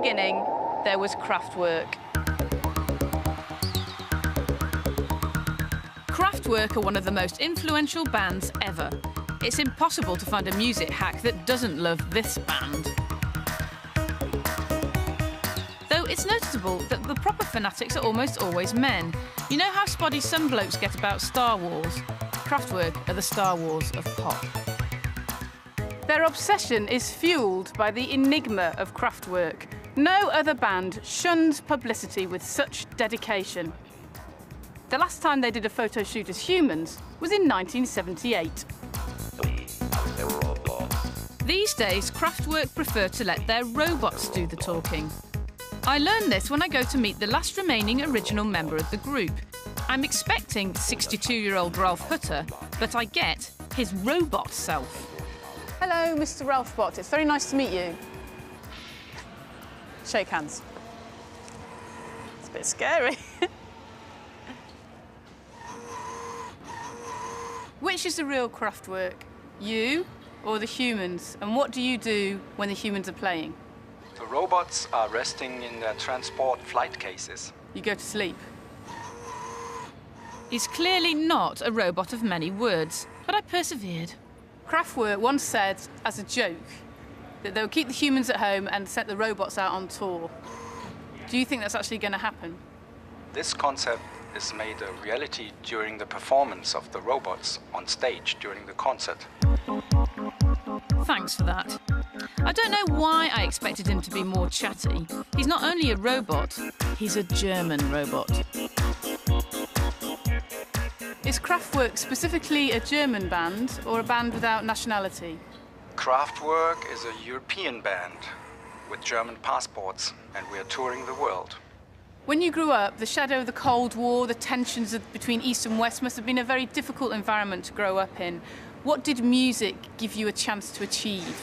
beginning, there was Kraftwerk. Kraftwerk are one of the most influential bands ever. It's impossible to find a music hack that doesn't love this band. Though it's noticeable that the proper fanatics are almost always men. You know how spotty some blokes get about Star Wars? Kraftwerk are the Star Wars of pop. Their obsession is fuelled by the enigma of Kraftwerk. No other band shuns publicity with such dedication. The last time they did a photo shoot as humans was in 1978. These days, Kraftwerk prefer to let their robots do the talking. I learned this when I go to meet the last remaining original member of the group. I'm expecting 62-year-old Ralf Hütter, but I get his robot self. Hello, Mr. Ralf Bot. It's very nice to meet you. Shake hands. It's a bit scary. Which is the real Kraftwerk? You or the humans? And what do you do when the humans are playing? The robots are resting in their transport flight cases. You go to sleep. He's clearly not a robot of many words, but I persevered. Kraftwerk once said, as a joke, that they would keep the humans at home and set the robots out on tour. Do you think that's actually going to happen? This concept is made a reality during the performance of the robots on stage during the concert. Thanks for that. I don't know why I expected him to be more chatty. He's not only a robot, he's a German robot. Is Kraftwerk specifically a German band or a band without nationality? Kraftwerk is a European band with German passports, and we are touring the world. When you grew up, the shadow of the Cold War, the tensions between East and West must have been a very difficult environment to grow up in. What did music give you a chance to achieve?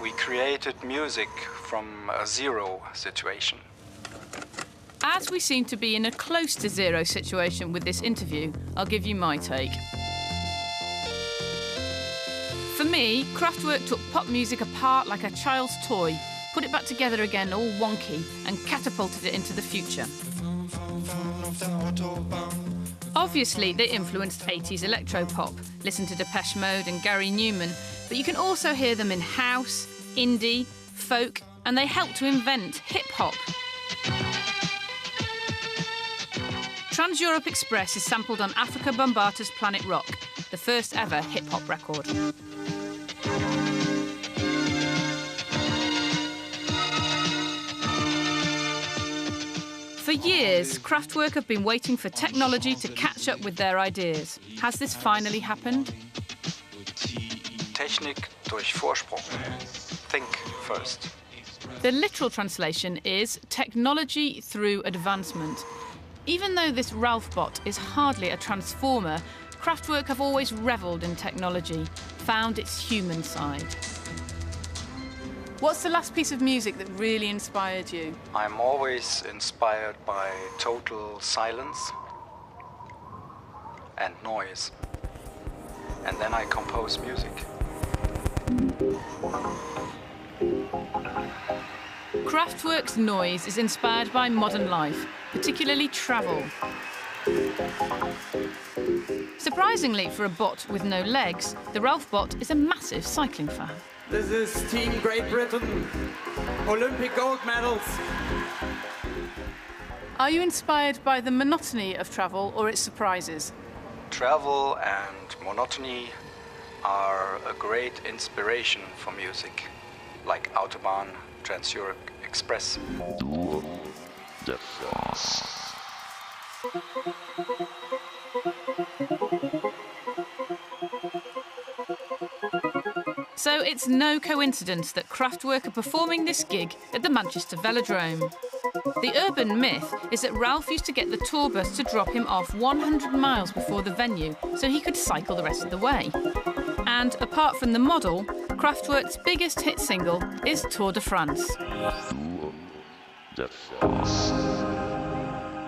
We created music from a zero situation. As we seem to be in a close to zero situation with this interview, I'll give you my take. For me, Kraftwerk took pop music apart like a child's toy, put it back together again all wonky, and catapulted it into the future. Obviously, they influenced 80s electropop. Listen to Depeche Mode and Gary Newman, but you can also hear them in house, indie, folk, and they helped to invent hip-hop. Trans-Europe Express is sampled on Africa Bambaata's Planet Rock, the first ever hip-hop record. For years, Kraftwerk have been waiting for technology to catch up with their ideas. Has this finally happened? Technik durch Vorsprung. Think first. The literal translation is technology through advancement. Even though this Ralf bot is hardly a transformer, Kraftwerk have always revelled in technology, found its human side. What's the last piece of music that really inspired you? I'm always inspired by total silence and noise. And then I compose music. Kraftwerk's noise is inspired by modern life, particularly travel. Surprisingly, for a bot with no legs, the Ralf bot is a massive cycling fan. This is Team Great Britain. Olympic gold medals. Are you inspired by the monotony of travel or its surprises? Travel and monotony are a great inspiration for music, like Autobahn, Trans-Europe Express. So it's no coincidence that Kraftwerk are performing this gig at the Manchester Velodrome. The urban myth is that Ralf used to get the tour bus to drop him off 100 miles before the venue so he could cycle the rest of the way. And apart from the model, Kraftwerk's biggest hit single is Tour de France.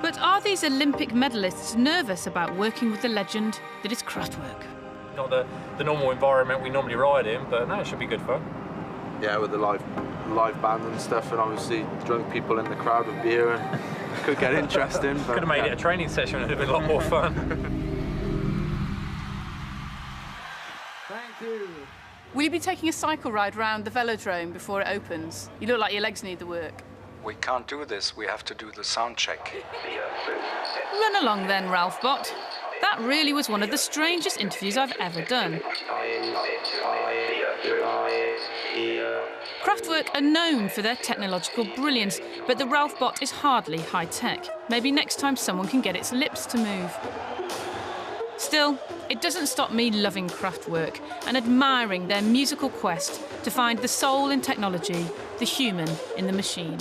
But are these Olympic medalists nervous about working with the legend that is Kraftwerk? Not the normal environment we normally ride in, but no, it should be good fun. Yeah, with the live band and stuff, and obviously drunk people in the crowd with beer, and could get interesting. But, could have made it a training session, it'd have been a lot more fun. Thank you. Will you be taking a cycle ride round the velodrome before it opens? You look like your legs need the work. We can't do this, we have to do the sound check. Run along then, Ralf Bot. That really was one of the strangest interviews I've ever done. Kraftwerk are known for their technological brilliance, but the Ralf Bot is hardly high-tech. Maybe next time someone can get its lips to move. Still, it doesn't stop me loving Kraftwerk and admiring their musical quest to find the soul in technology, the human in the machine.